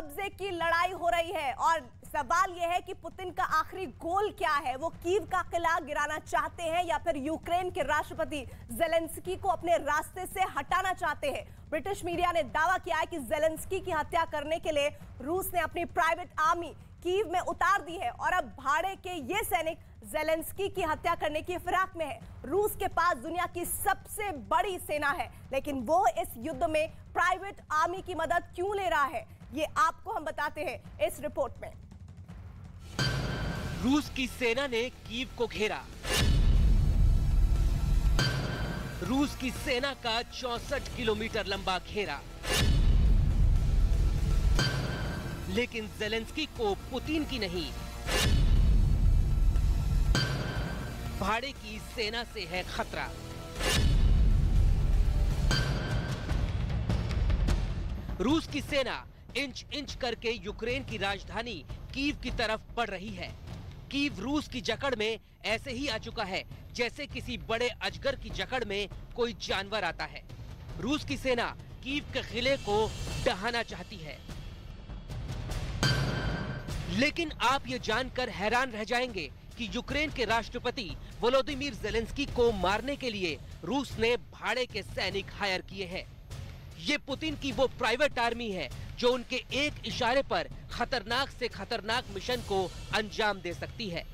कब्जे की लड़ाई हो रही है और सवाल यह है कि पुतिन का आखिरी गोल क्या है। वो कीव का किला गिराना चाहते हैं या फिर यूक्रेन के राष्ट्रपति जेलेंस्की को अपने रास्ते से हटाना चाहते हैं। ब्रिटिश मीडिया ने दावा किया है कि जेलेंस्की की हत्या करने के लिए रूस ने अपनी प्राइवेट आर्मी कीव में उतार दी है और अब भाड़े के ये सैनिक जेलेंस्की की हत्या करने की फिराक में है। रूस के पास दुनिया की सबसे बड़ी सेना है, लेकिन वो इस युद्ध में प्राइवेट आर्मी की मदद क्यों ले रहा है, ये आपको हम बताते हैं इस रिपोर्ट में। रूस की सेना ने कीव को घेरा। रूस की सेना का 64 किलोमीटर लंबा घेरा, लेकिन जेलेंस्की को पुतिन की नहीं, भाड़े की सेना से है खतरा। रूस की सेना इंच इंच करके यूक्रेन की राजधानी कीव की तरफ बढ़ रही है। कीव रूस की जकड़ में ऐसे ही आ चुका है जैसे किसी बड़े अजगर की जकड़ में कोई जानवर आता है। रूस की सेना कीव के किले को ढहाना चाहती है, लेकिन आप ये जानकर हैरान रह जाएंगे कि यूक्रेन के राष्ट्रपति वोलोदिमीर जेलेंस्की को मारने के लिए रूस ने भाड़े के सैनिक हायर किए हैं। ये पुतिन की वो प्राइवेट आर्मी है जो उनके एक इशारे पर खतरनाक से खतरनाक मिशन को अंजाम दे सकती है।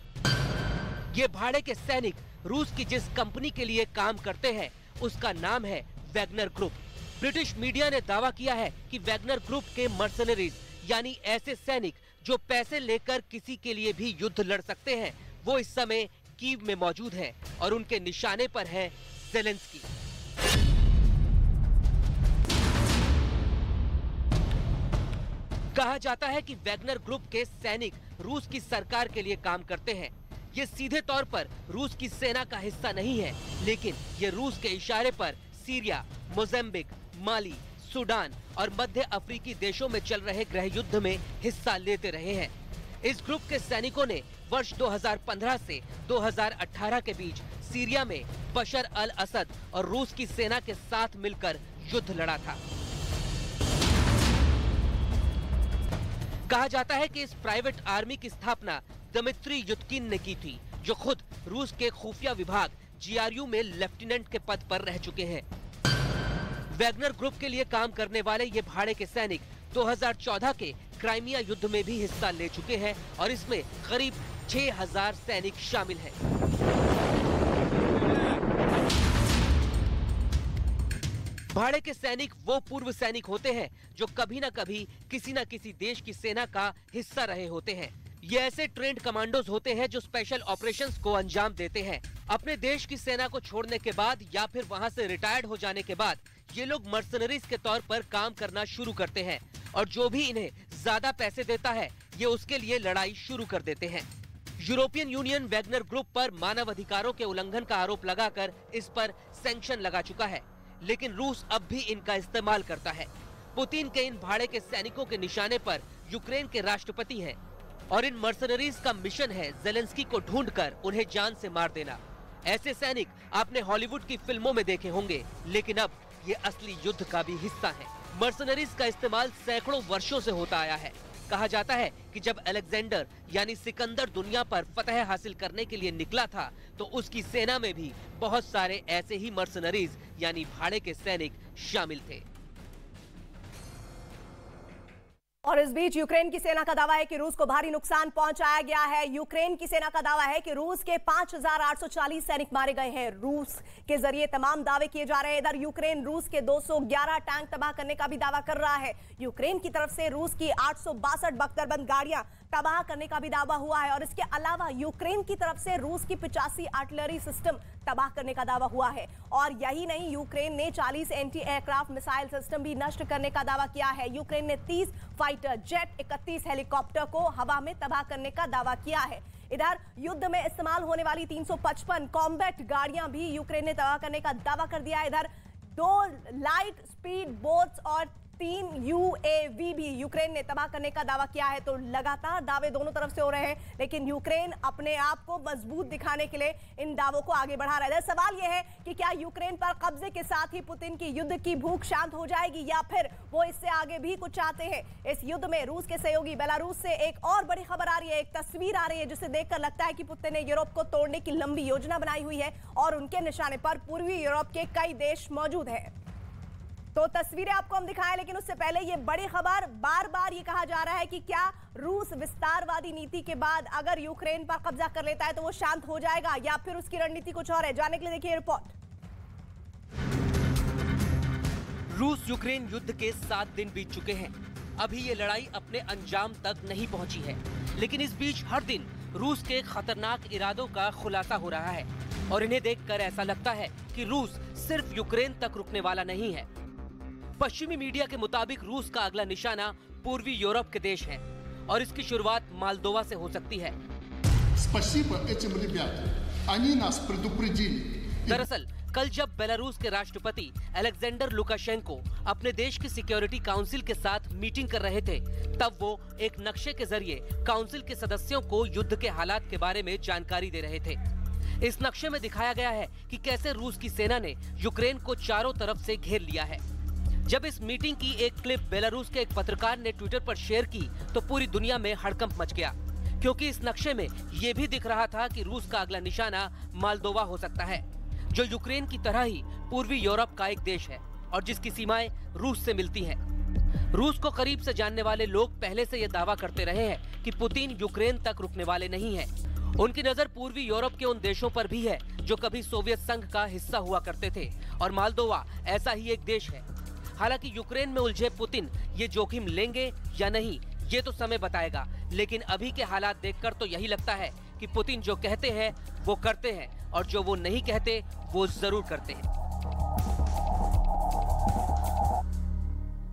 ये भाड़े के सैनिक रूस की जिस कंपनी के लिए काम करते हैं उसका नाम है वैगनर ग्रुप। ब्रिटिश मीडिया ने दावा किया है कि वैगनर ग्रुप के मर्सनरीज यानी ऐसे सैनिक जो पैसे लेकर किसी के लिए भी युद्ध लड़ सकते हैं, वो इस समय कीव में मौजूद हैं और उनके निशाने पर है जेलेंस्की। कहा जाता है कि वैगनर ग्रुप के सैनिक रूस की सरकार के लिए काम करते हैं। ये सीधे तौर पर रूस की सेना का हिस्सा नहीं है, लेकिन ये रूस के इशारे पर सीरिया, मोज़ेम्बिक, माली, सूडान और मध्य अफ्रीकी देशों में चल रहे गृह युद्ध में हिस्सा लेते रहे हैं। इस ग्रुप के सैनिकों ने वर्ष 2015 से 2018 के बीच सीरिया में बशर अल असद और रूस की सेना के साथ मिलकर युद्ध लड़ा था। कहा जाता है कि इस प्राइवेट आर्मी की स्थापना दमित्री युत्किन ने की थी, जो खुद रूस के खुफिया विभाग GRU में लेफ्टिनेंट के पद पर रह चुके हैं। वैगनर ग्रुप के लिए काम करने वाले ये भाड़े के सैनिक 2014 के क्राइमिया युद्ध में भी हिस्सा ले चुके हैं और इसमें करीब 6000 सैनिक शामिल हैं। भाड़े के सैनिक वो पूर्व सैनिक होते हैं जो कभी न कभी किसी न किसी देश की सेना का हिस्सा रहे होते हैं। ये ऐसे ट्रेंड कमांडोज होते हैं जो स्पेशल ऑपरेशंस को अंजाम देते हैं। अपने देश की सेना को छोड़ने के बाद या फिर वहां से रिटायर्ड हो जाने के बाद ये लोग मर्सनरीज के तौर पर काम करना शुरू करते हैं और जो भी इन्हें ज्यादा पैसे देता है ये उसके लिए लड़ाई शुरू कर देते हैं। यूरोपियन यूनियन वैगनर ग्रुप पर मानव अधिकारों के उल्लंघन का आरोप लगाकर इस पर सैंक्शन लगा चुका है, लेकिन रूस अब भी इनका इस्तेमाल करता है। पुतिन के इन भाड़े के सैनिकों के निशाने पर यूक्रेन के राष्ट्रपति हैं और इन मर्सनरीज का मिशन है जेलेंस्की को ढूंढकर उन्हें जान से मार देना। ऐसे सैनिक आपने हॉलीवुड की फिल्मों में देखे होंगे, लेकिन अब ये असली युद्ध का भी हिस्सा है। मर्सनरीज का इस्तेमाल सैकड़ों वर्षों से होता आया है। कहा जाता है कि जब अलेक्जेंडर यानी सिकंदर दुनिया पर फतह हासिल करने के लिए निकला था तो उसकी सेना में भी बहुत सारे ऐसे ही मर्सनरीज यानी भाड़े के सैनिक शामिल थे। और इस बीच यूक्रेन की सेना का दावा है कि रूस को भारी नुकसान पहुंचाया गया है। यूक्रेन की सेना का दावा है कि रूस के 5840 सैनिक मारे गए हैं। रूस के जरिए तमाम दावे किए जा रहे हैं। इधर यूक्रेन रूस के 211 टैंक तबाह करने का भी दावा कर रहा है। यूक्रेन की तरफ से रूस की 862 बख्तरबंद गाड़ियां तबाह करने का भी दावा हुआ है और इसके अलावा यूक्रेन की तरफ से रूस की 85 आर्टिलरी सिस्टम तबाह करने का दावा हुआ है। और यही नहीं, यूक्रेन ने 40 एंटी एयरक्राफ्ट मिसाइल सिस्टम भी नष्ट करने का दावा किया है। यूक्रेन ने 30 फाइटर जेट, 31 हेलीकॉप्टर को हवा में तबाह करने का दावा किया है। इधर युद्ध में इस्तेमाल होने वाली 355 कॉम्बैट गाड़ियां भी यूक्रेन ने तबाह करने का दावा कर दिया है। इधर 2 लाइट स्पीड बोट्स और 3 UAV भी यूक्रेन ने तबाह करने का दावा किया है। तो लगातार दावे दोनों तरफ से हो रहे हैं, लेकिन यूक्रेन अपने आप को मजबूत दिखाने के लिए इन दावों को आगे बढ़ा रहा है। सवाल यह है कि क्या यूक्रेन पर कब्जे के साथ ही पुतिन की युद्ध की भूख शांत हो जाएगी या फिर वो इससे आगे भी कुछ चाहते हैं। इस युद्ध में रूस के सहयोगी बेलारूस से एक और बड़ी खबर आ रही है, एक तस्वीर आ रही है जिसे देखकर लगता है कि पुतिन ने यूरोप को तोड़ने की लंबी योजना बनाई हुई है और उनके निशाने पर पूर्वी यूरोप के कई देश मौजूद हैं। तो तस्वीरें आपको हम दिखाएं, लेकिन उससे पहले ये बड़ी खबर, बार बार ये कहा जा रहा है कि क्या रूस विस्तारवादी नीति के बाद अगर यूक्रेन पर कब्जा कर लेता है तो वो शांत हो जाएगा या फिर उसकी रणनीति कुछ और है। जानने के लिए देखिए रिपोर्ट। रूस यूक्रेन युद्ध के 7 दिन बीत चुके हैं। अभी ये लड़ाई अपने अंजाम तक नहीं पहुंची है, लेकिन इस बीच हर दिन रूस के खतरनाक इरादों का खुलासा हो रहा है और इन्हें देखकर ऐसा लगता है कि रूस सिर्फ यूक्रेन तक रुकने वाला नहीं है। पश्चिमी मीडिया के मुताबिक रूस का अगला निशाना पूर्वी यूरोप के देश हैं और इसकी शुरुआत मालदोवा से हो सकती है। दरअसल कल जब बेलारूस के राष्ट्रपति अलेक्जेंडर लुकाशेंको अपने देश की सिक्योरिटी काउंसिल के साथ मीटिंग कर रहे थे, तब वो एक नक्शे के जरिए काउंसिल के सदस्यों को युद्ध के हालात के बारे में जानकारी दे रहे थे। इस नक्शे में दिखाया गया है कि कैसे रूस की सेना ने यूक्रेन को चारों तरफ से घेर लिया है। जब इस मीटिंग की एक क्लिप बेलारूस के एक पत्रकार ने ट्विटर पर शेयर की तो पूरी दुनिया में हड़कंप मच गया, क्योंकि इस नक्शे में ये भी दिख रहा था कि रूस का अगला निशाना मालदोवा हो सकता है, जो यूक्रेन की तरह ही पूर्वी यूरोप का एक देश है और जिसकी सीमाएं रूस से मिलती हैं। रूस को करीब से जानने वाले लोग पहले से ये दावा करते रहे हैं कि पुतिन यूक्रेन तक रुकने वाले नहीं हैं। उनकी नजर पूर्वी यूरोप के उन देशों पर भी है जो कभी सोवियत संघ का हिस्सा हुआ करते थे और मालदोवा ऐसा ही एक देश है। हालांकि यूक्रेन में उलझे पुतिन ये जोखिम लेंगे या नहीं, ये तो समय बताएगा, लेकिन अभी के हालात देखकर तो यही लगता है कि पुतिन जो कहते हैं वो करते हैं और जो वो नहीं कहते वो जरूर करते हैं।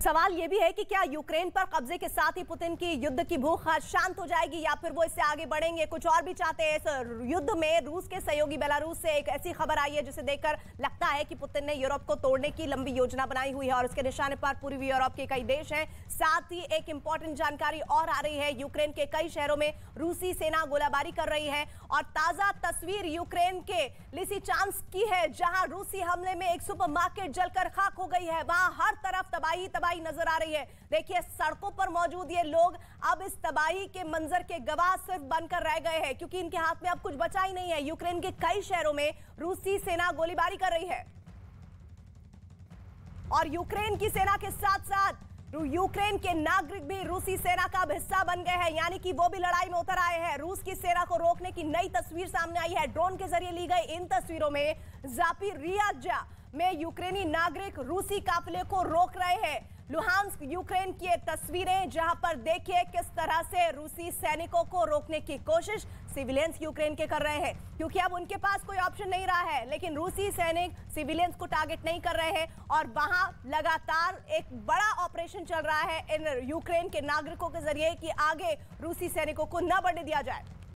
सवाल ये भी है कि क्या यूक्रेन पर कब्जे के साथ ही पुतिन की युद्ध की भूख शांत हो जाएगी या फिर वो इससे आगे बढ़ेंगे, कुछ और भी चाहते हैं। इस युद्ध में रूस के सहयोगी बेलारूस से एक ऐसी खबर आई है जिसे देखकर लगता है कि पुतिन ने यूरोप को तोड़ने की लंबी योजना बनाई हुई है और उसके निशाने पर पूर्वी यूरोप के कई देश हैं। साथ ही एक इंपॉर्टेंट जानकारी और आ रही है, यूक्रेन के कई शहरों में रूसी सेना गोलाबारी कर रही है और ताजा तस्वीर यूक्रेन के लिसिचांस्क की है, जहां रूसी हमले में एक सुपरमार्केट जलकर खाक हो गई है। वहां हर तरफ तबाही नजर आ रही है। देखिए, सड़कों पर मौजूद ये लोग अब इस तबाही के मंजर के गवाह सिर्फ बनकर रह गए हैं, क्योंकि इनके हाथ में अब कुछ बचा ही नहीं है। यूक्रेन के कई शहरों में रूसी सेना गोलीबारी कर रही है और यूक्रेन की सेना के साथ साथ यूक्रेन के नागरिक भी रूसी सेना का हिस्सा बन गए हैं, यानी कि वो भी लड़ाई में उतर आए हैं। रूस की सेना को रोकने की नई तस्वीर सामने आई है। ड्रोन के जरिए ली गई इन तस्वीरों में जापोरिज़्या में यूक्रेनी नागरिक रूसी काफिले को रोक रहे हैं। लुहांस्क यूक्रेन की ये तस्वीरें, जहां पर देखिए किस तरह से रूसी सैनिकों को रोकने की कोशिश सिविलियंस यूक्रेन के कर रहे हैं, क्योंकि अब उनके पास कोई ऑप्शन नहीं रहा है। लेकिन रूसी सैनिक सिविलियंस को टारगेट नहीं कर रहे हैं और वहां लगातार एक बड़ा ऑपरेशन चल रहा है इन यूक्रेन के नागरिकों के जरिए कि आगे रूसी सैनिकों को न बढ़ने दिया जाए।